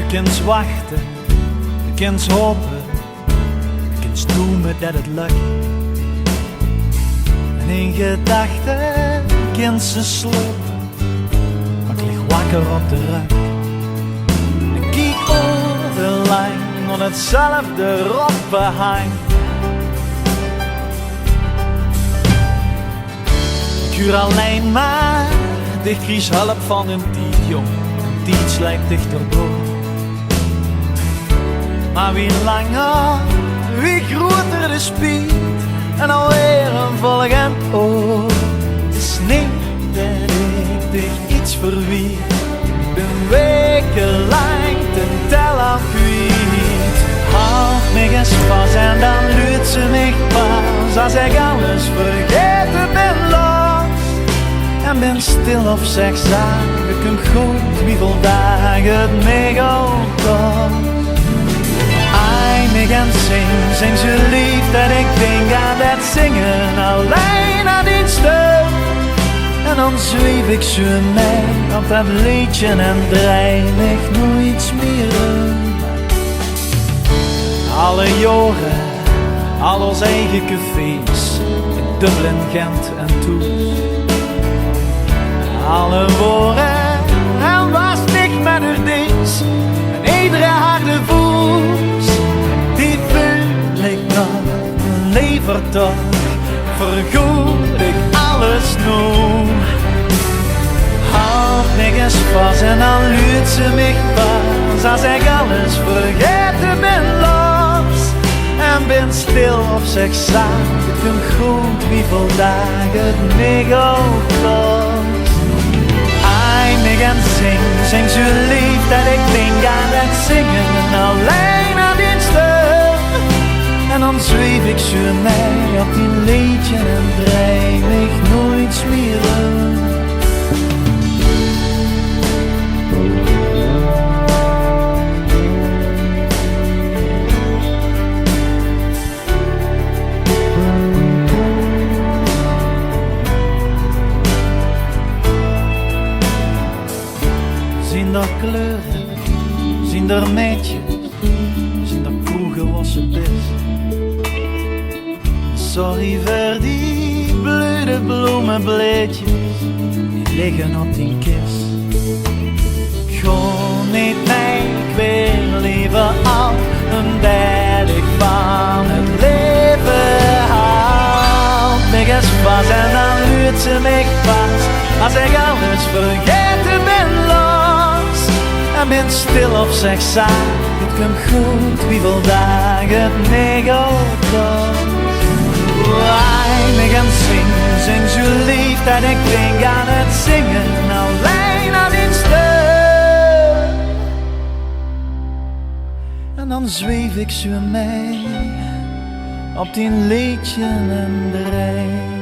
kunt wachten, je kunt hopen, je kunt dromen dat het lukt. En in gedachten kunt ze slopen, maar ik lig wakker op de rug. Ik kijk over de lijn, op hetzelfde rotbeheim. Ik huur alleen maar, ik kies hulp van een tijd, jong. Een tijd slijkt dichterbij. Maar wie langer, wie groter de speed, en alweer een volgend oor. Het is niet dat ik dich iets verwier, ik ben wekenlang ten tel aan kwijt. Houd me eens vast en dan luidt ze mij pas, als ik alles vergeten ben los. En ben stil of zeg zaken, ik hem goed wie vandaag het mij kost. Einig en zing ze lief dat ik denk aan dat zingen alleen aan die stem. En dan zweef ik zo mee op dat liedje en draai ik nooit meer om. Alle jaren, al onze eigen cafés, in Dublin, Gent en Tours. Alle woorden en was dicht met haar dienst en iedere harde voet, die vul ik nog mijn lever toch, vergoed ik alles nog. Houd me eens vast en dan luidt ze mij pas, als ik alles vergeten ben los. En ben stil of zeg zaak, ik hem goed wie vandaag het mij kost. En zing zo lief dat ik denk aan het zingen alleen aan die stem. En dan zweef ik zo mee op die liedje en draai ik nooit meer om. Zien daar kleuren, zien daar meidjes, zien daar kroegen was het is. Sorry voor die blöde bloemenbleedjes, die liggen op die kist. Gewoon niet mee, ik wil liever al een dat ik van het leven haal. Mij eens vast en dan luidt ze mij vast, als ik alles vergeten ben los. En ben stil of zeg zaak, het komt goed wie vandaag het mij kost. Weinig en zing zo lief dat ik denk aan het zingen alleen aan die stem. En dan zweef ik zo mee op die liedje en draai.